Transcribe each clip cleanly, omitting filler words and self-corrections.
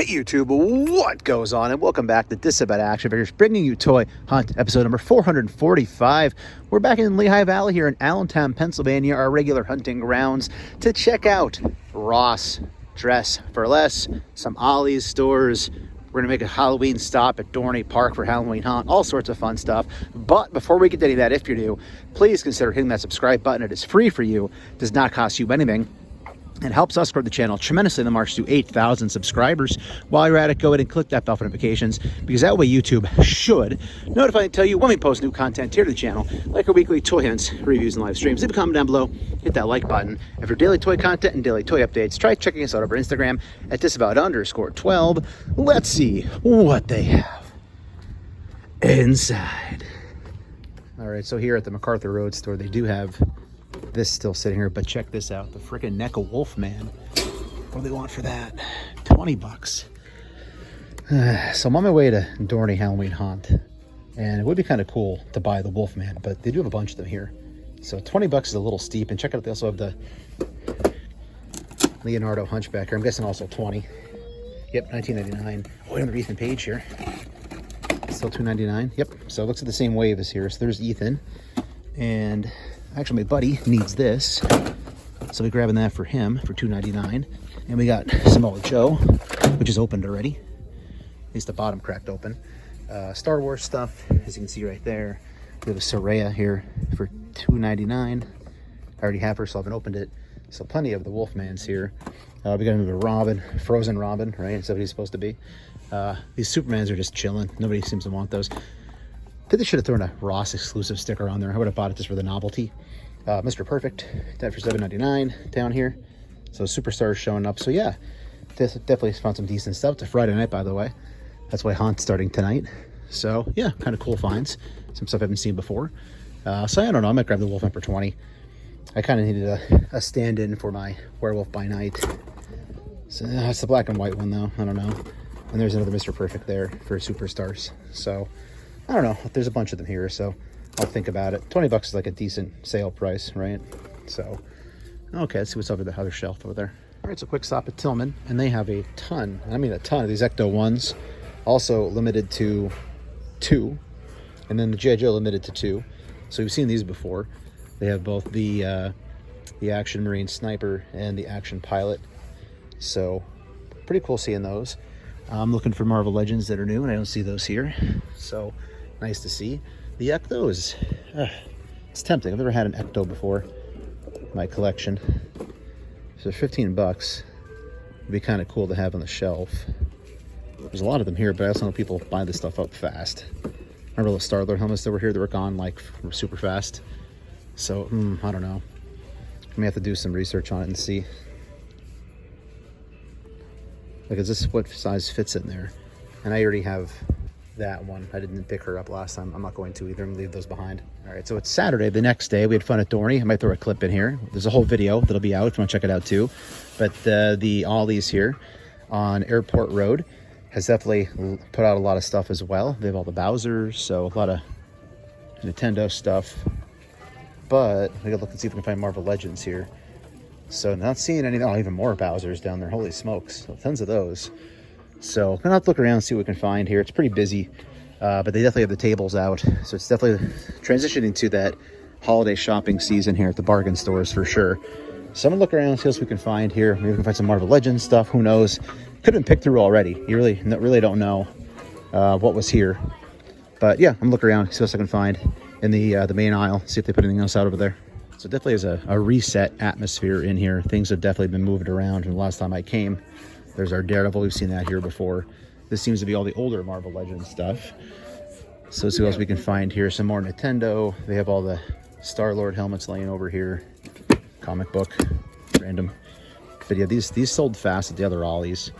Alright YouTube, what goes on? And welcome back to Disavowed Action Figures, bringing you Toy Hunt episode number 445. We're back in Lehigh Valley here in Allentown, Pennsylvania, our regular hunting grounds, to check out Ross Dress for Less, some Ollies stores. We're going to make a Halloween stop at Dorney Park for Halloween hunt, all sorts of fun stuff. But before we get to any of that, if you're new, please consider hitting that subscribe button. It is free for you, does not cost you anything. It helps us grow the channel tremendously in the march to 8,000 subscribers. While you're at it, go ahead and click that bell for notifications, because that way YouTube should notify and tell you when we post new content here to the channel, like our weekly toy hunts, reviews, and live streams. Leave a comment down below, hit that like button. And for daily toy content and daily toy updates, try checking us out over Instagram at Disavowed_12. Let's see what they have inside. All right, so here at the MacArthur Road store, they do have this still sitting here, but check this out, the freaking NECA Wolfman. What do they want for that? 20 bucks. So I'm on my way to Dorney Halloween hunt, and it would be kind of cool to buy the Wolfman, but they do have a bunch of them here. So 20 bucks is a little steep. And check out, they also have the Leonardo Hunchback here. I'm guessing also 20. Yep, $19.99. Oh, on the Ethan page here. Still $2.99. Yep, so it looks like the same wave as here. So there's Ethan, and actually, my buddy needs this, so we're grabbing that for him for $2.99. And we got Samoa Joe, which is opened already. At least the bottom cracked open. Star Wars stuff, as you can see right there. We have a Soraya here for $2.99. I already have her, so I haven't opened it. So plenty of the Wolfmans here. We got another Robin, Frozen Robin, right? Is that what he's supposed to be? These Supermans are just chilling. Nobody seems to want those. I think they should have thrown a Ross exclusive sticker on there. I would have bought it just for the novelty. Mr. Perfect, that for $7.99 down here. So Superstars showing up. So yeah, definitely found some decent stuff. It's a Friday night, by the way. That's why Hunt's starting tonight. So yeah, kind of cool finds. Some stuff I haven't seen before. So I don't know, I might grab the Wolfman for 20. I kind of needed a stand-in for my Werewolf by Night. So it's the black and white one though, I don't know. And there's another Mr. Perfect there for Superstars. So I don't know, there's a bunch of them here, so I'll think about it. 20 bucks is like a decent sale price, right? So, okay, let's see what's over the other shelf over there. All right, so quick stop at Tillman, and they have a ton of these Ecto ones, also limited to 2, and then the G.I. Joe limited to 2. So we've seen these before. They have both the Action Marine Sniper and the Action Pilot. So pretty cool seeing those. I'm looking for Marvel Legends that are new, and I don't see those here. So nice to see. The Ectos, it's tempting. I've never had an Ecto before in my collection. So 15 bucks would be kind of cool to have on the shelf. There's a lot of them here, but I also know people buy this stuff up fast. Remember those Star-Lord helmets that were here that were gone like super fast? So, I don't know. I may have to do some research on it and see. Like, is this what size fits in there? And I already have that one. I didn't pick her up last time. I'm not going to either. I'm gonna leave those behind. All right, so it's Saturday, the next day. We had fun at Dorney. I might throw a clip in here. There's a whole video that'll be out if you want to check it out too. But the Ollies here on Airport Road has definitely put out a lot of stuff as well. They have all the Bowsers, so a lot of Nintendo stuff. But we gotta look and see if we can find Marvel Legends here. So not seeing any, even more Bowsers down there. Holy smokes, so tons of those. So I'm gonna have to look around and see what we can find here. It's pretty busy, but they definitely have the tables out. So it's definitely transitioning to that holiday shopping season here at the bargain stores for sure. So I'm gonna look around and see what else we can find here. Maybe we can find some Marvel Legends stuff, who knows? Could have been picked through already. You really don't know what was here. But yeah, I'm gonna look around, see what else I can find in the main aisle, see if they put anything else out over there. So definitely is a reset atmosphere in here. Things have definitely been moved around from the last time I came. There's our Daredevil, we've seen that here before. This seems to be all the older Marvel Legends stuff. So let's see what else we can find here. Some more Nintendo. They have all the Star-Lord helmets laying over here. Comic book, random. But yeah, these sold fast at the other Ollies.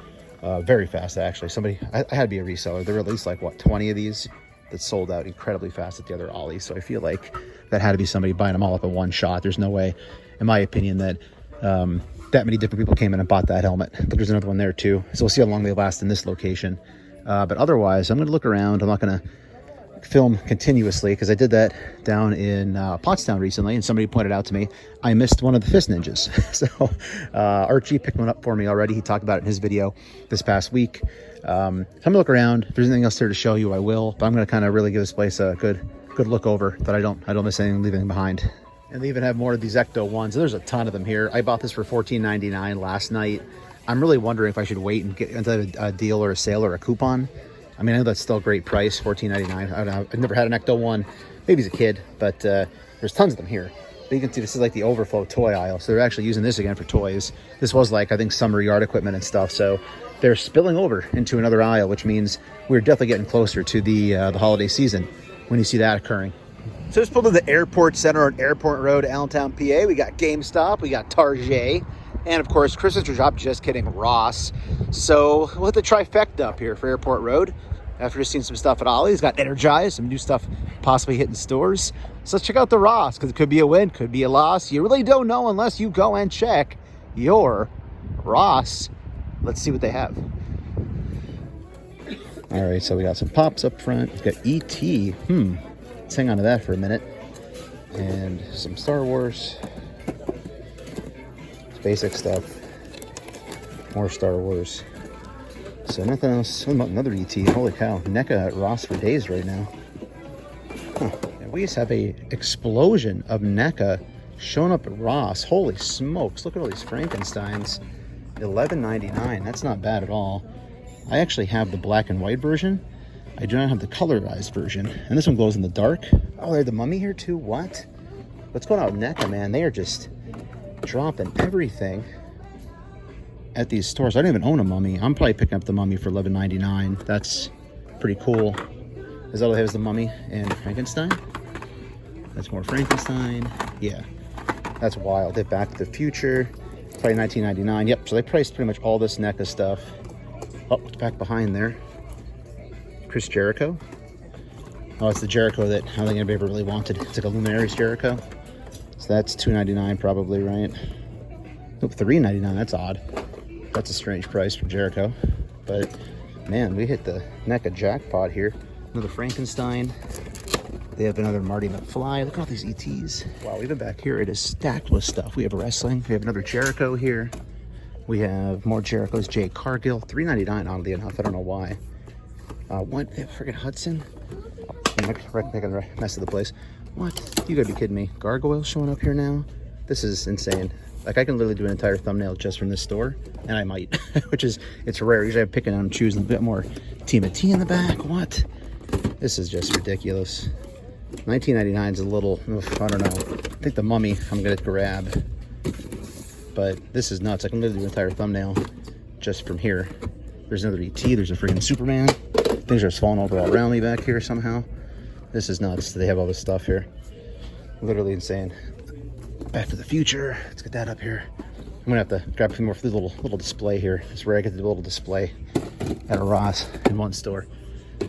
Very fast, actually. I had to be a reseller. There were at least like, what, 20 of these that sold out incredibly fast at the other Ollies. So I feel like that had to be somebody buying them all up in one shot. There's no way, in my opinion, that that many different people came in and bought that helmet. But there's another one there too. So we'll see how long they last in this location. But otherwise, I'm going to look around. I'm not going to film continuously because I did that down in Pottstown recently, and somebody pointed out to me I missed one of the fist ninjas. So Archie picked one up for me already. He talked about it in his video this past week. So I'm gonna look around. If there's anything else there to show you, I will. But I'm gonna kind of really give this place a good look over, that I don't miss anything, leave anything behind. And they even have more of these Ecto ones. There's a ton of them here. I bought this for $14.99 last night. I'm really wondering if I should wait and get into a deal or a sale or a coupon. I mean, I know that's still a great price, $14.99. I've never had an Ecto one, maybe as a kid, but there's tons of them here. But you can see this is like the overflow toy aisle, so they're actually using this again for toys. This was like, I think, summer yard equipment and stuff, so they're spilling over into another aisle, which means we're definitely getting closer to the holiday season when you see that occurring. So just pulled to the Airport Center on Airport Road, Allentown, PA. We got GameStop, we got Target, and of course, Christmas shop, just kidding, Ross. So we'll hit the trifecta up here for Airport Road. After just seeing some stuff at Ollie's, got Energized, some new stuff possibly hitting stores. So let's check out the Ross, because it could be a win, could be a loss. You really don't know unless you go and check your Ross. Let's see what they have. All right, so we got some Pops up front. We've got E.T. Let's hang on to that for a minute. And some Star Wars. Basic stuff. More Star Wars. So nothing else. Another ET. Holy cow. NECA at Ross for days right now. Huh. And we just have a explosion of NECA showing up at Ross. Holy smokes. Look at all these Frankensteins. $11.99. That's not bad at all. I actually have the black and white version. I do not have the colorized version. And this one glows in the dark. Oh, they have the Mummy here too? What? What's going on with NECA, man? They are just dropping everything at these stores. I don't even own a Mummy. I'm probably picking up the Mummy for $11.99. That's pretty cool. Is that all they have, is the Mummy and Frankenstein? That's more Frankenstein. Yeah, that's wild. They're Back to the Future. Probably $19.99. Yep, so they priced pretty much all this NECA stuff. Oh, it's back behind there. Chris Jericho. Oh, it's the Jericho that I don't think anybody ever really wanted. It's like a Luminaries Jericho. So that's $2.99 probably, right? Nope, $3.99. That's odd. That's a strange price for Jericho. But man, we hit the NECA jackpot here. Another Frankenstein. They have another Marty McFly. Look at all these ETs. Wow, even back here it is stacked with stuff. We have wrestling. We have another Jericho here. We have more Jerichos. Jay Cargill. $3.99 oddly enough. I don't know why. What? Friggin' Hudson? I'm making a mess of the place. What? You gotta be kidding me. Gargoyle showing up here now? This is insane. Like, I can literally do an entire thumbnail just from this store, and I might, which is, it's rare. Usually I'm picking out and choosing a bit more TMNT in the back. What? This is just ridiculous. $19.99 is a little, I don't know. I think the Mummy I'm gonna grab, but this is nuts. I can literally do an entire thumbnail just from here. There's another ET, there's a freaking Superman. Things are just falling over all around me back here somehow. This is nuts. They have all this stuff here. Literally insane. Back to the Future. Let's get that up here. I'm gonna have to grab a few more for the little display here. It's rare I get to do a little display at a Ross in one store.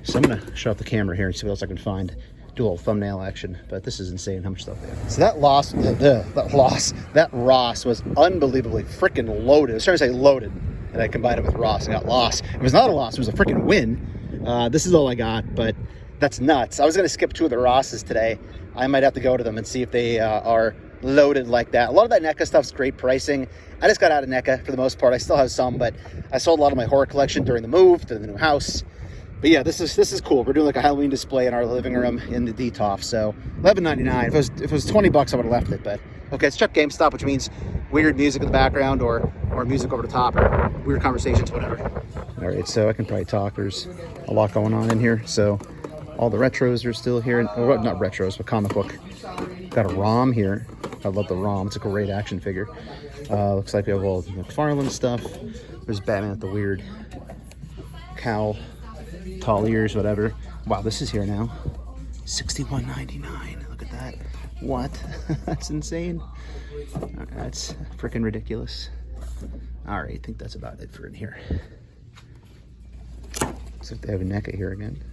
So I'm gonna shut off the camera here and see what else I can find. Do a little thumbnail action, but this is insane how much stuff they have. So that Ross was unbelievably freaking loaded. I was trying to say loaded, and I combined it with Ross and got lost. It was not a loss, it was a freaking win. This is all I got, but that's nuts. I was gonna skip two of the Rosses today. I might have to go to them and see if they are loaded like that. A lot of that NECA stuff's great pricing. I just got out of NECA for the most part. I still have some, but I sold a lot of my horror collection during the move to the new house. But yeah, this is cool. We're doing like a Halloween display in our living room in the DTOF. So $11.99. If it was 20 bucks, I would have left it. But okay, let's check GameStop, which means weird music in the background or music over the top or weird conversations, whatever. All right, so I can probably talk. There's a lot going on in here. So all the retros are still here. Well, not retros, but comic book. Got a ROM here. I love the ROM. It's a great action figure. Looks like we have all McFarlane stuff. There's Batman with the weird cowl, tall ears, whatever. Wow, this is here now. $61.99. Look at that. What? That's insane. That's freaking ridiculous. All right, I think that's about it for in here. Looks like they have a NECA here again.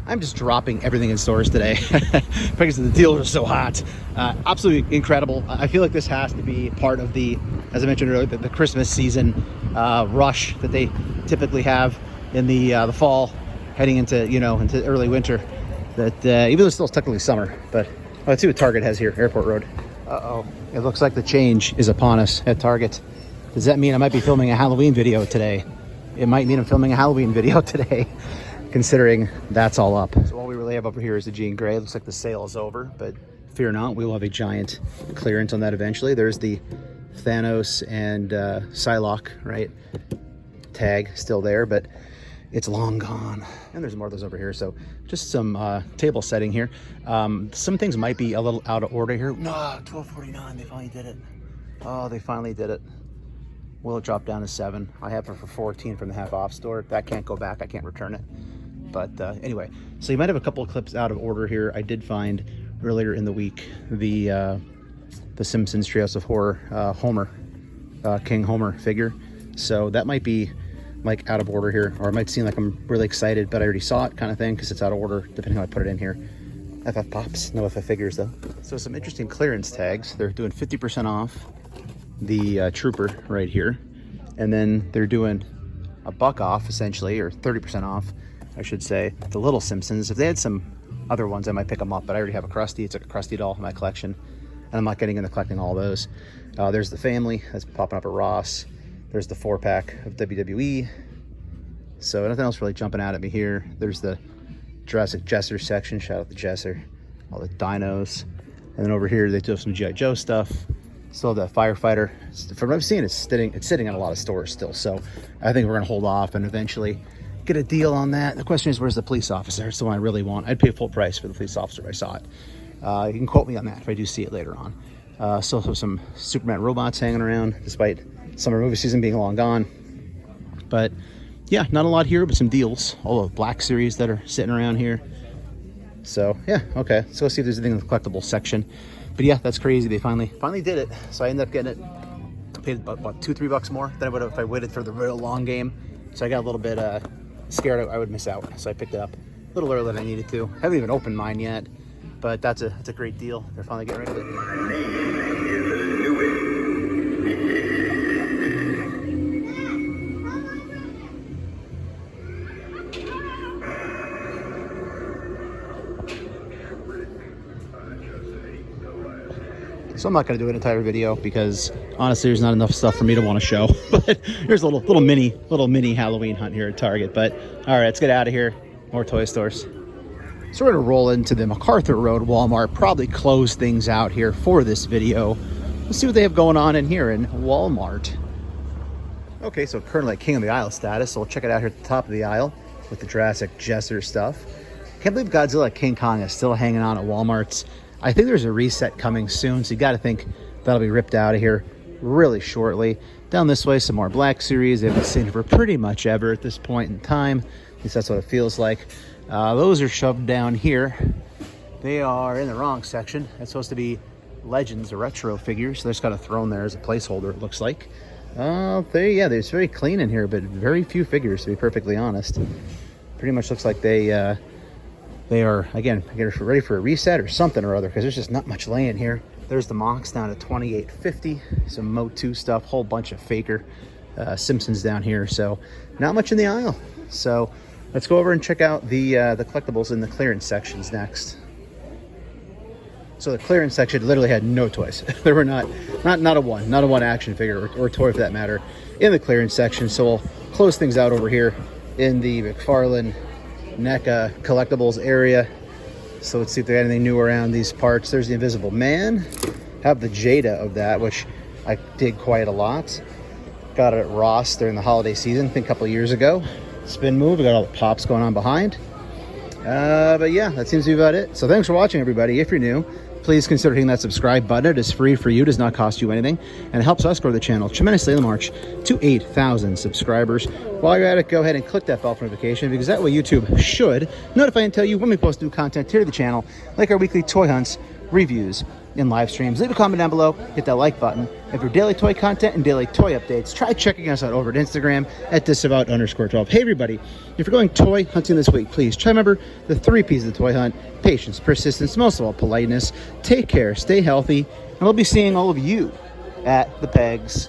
I'm just dropping everything in stores today because the deals are so hot. Absolutely incredible. I feel like this has to be part of the, as I mentioned earlier, the Christmas season rush that they typically have in the fall, heading into, you know, into early winter. That even though it's still technically summer, but let's see what Target has here, Airport Road. Uh-oh, it looks like the change is upon us at Target. Does that mean I might be filming a Halloween video today? It might mean I'm filming a Halloween video today, considering that's all up. So all we really have over here is the Jean Grey. It looks like the sale is over, but fear not, we will have a giant clearance on that eventually. There's the Thanos and Psylocke, right? Tag still there, but it's long gone. And there's more of those over here. So just some table setting here. Some things might be a little out of order here. No, $12.49, they finally did it. Oh, they finally did it. Will it drop down to 7? I have it for 14 from the half off store. That can't go back, I can't return it. But anyway, so you might have a couple of clips out of order here. I did find earlier in the week the Simpsons Treehouse of Horror Homer, King Homer figure. So that might be like out of order here, or it might seem like I'm really excited, but I already saw it kind of thing because it's out of order, depending on how I put it in here. FF Pops, no FF figures though. So some interesting clearance tags. They're doing 50% off the Trooper right here, and then they're doing a buck off essentially, or 30% off, I should say, the Little Simpsons. If they had some other ones, I might pick them up, but I already have a Krusty. It's like a Krusty doll in my collection, and I'm not getting into collecting all those. There's the Family that's popping up at Ross. There's the 4-pack of WWE. So nothing else really jumping out at me here. There's the Jurassic Jesser section. Shout out to Jesser. All the dinos. And then over here, they do have some G.I. Joe stuff. Still have that Firefighter. From what I've seen, it's sitting in a lot of stores still. So I think we're going to hold off and eventually get a deal on that. The question is, where's the police officer? It's the one I really want. I'd pay full price for the police officer if I saw it. You can quote me on that if I do see it later on. Still have some Superman robots hanging around, despite summer movie season being long gone. But yeah, not a lot here, but some deals. All the Black Series that are sitting around here. So yeah, okay. So let's see if there's anything in the collectible section. But yeah, that's crazy. They finally did it. So I ended up getting it. I paid about $2-3 more than I would have if I waited for the real long game. So I got a little bit scared I would miss out. So I picked it up a little earlier than I needed to. Haven't even opened mine yet, but that's a great deal. They're finally getting rid of it. So I'm not going to do an entire video because honestly there's not enough stuff for me to want to show. But here's a little mini Halloween hunt here at Target. But all right, let's get out of here. More toy stores. So we're going to roll into the MacArthur Road Walmart, probably close things out here for this video. Let's see what they have going on in here in Walmart. Okay, so currently at King of the Aisle status, so we'll check it out here at the top of the aisle with the Jurassic Jesser stuff. Can't believe Godzilla King Kong is still hanging on at Walmart's. I think there's a reset coming soon, so you got to think that'll be ripped out of here really shortly. Down this way, some more Black Series. They haven't seen it for pretty much ever at this point in time. At least that's what it feels like. Those are shoved down here. They are in the wrong section. It's supposed to be Legends or retro figures. So they just got a throne there as a placeholder, it looks like. It's very clean in here, but very few figures, to be perfectly honest. Pretty much looks like they are, again, ready for a reset or something or other, because there's just not much laying here. There's the Mox down at $28.50. Some Motu stuff, whole bunch of faker Simpsons down here. So not much in the aisle. So let's go over and check out the collectibles in the clearance sections next. So the clearance section literally had no toys. There were not a one action figure or toy for that matter in the clearance section. So we'll close things out over here in the McFarlane NECA collectibles area. So let's see if they got anything new around these parts. There's the Invisible Man. Have the Jada of that, which I dig quite a lot. Got it at Ross during the holiday season, I think a couple of years ago. Spin move, we got all the pops going on behind. But yeah, that seems to be about it. So thanks for watching, everybody. If you're new, please consider hitting that subscribe button. It is free for you, does not cost you anything, and it helps us grow the channel tremendously in the march to 8,000 subscribers. While you're at it, go ahead and click that bell for notification, because that way YouTube should notify and tell you when we post new content here to the channel, like our weekly toy hunts, reviews, in live streams. Leave a comment down below, hit that like button. If you're daily toy content and daily toy updates, try checking us out over at Instagram at Disavowed_12. Hey everybody, if you're going toy hunting this week, please try remember the 3 P's of the toy hunt: patience, persistence, most of all politeness. Take care, stay healthy, and we'll be seeing all of you at the pegs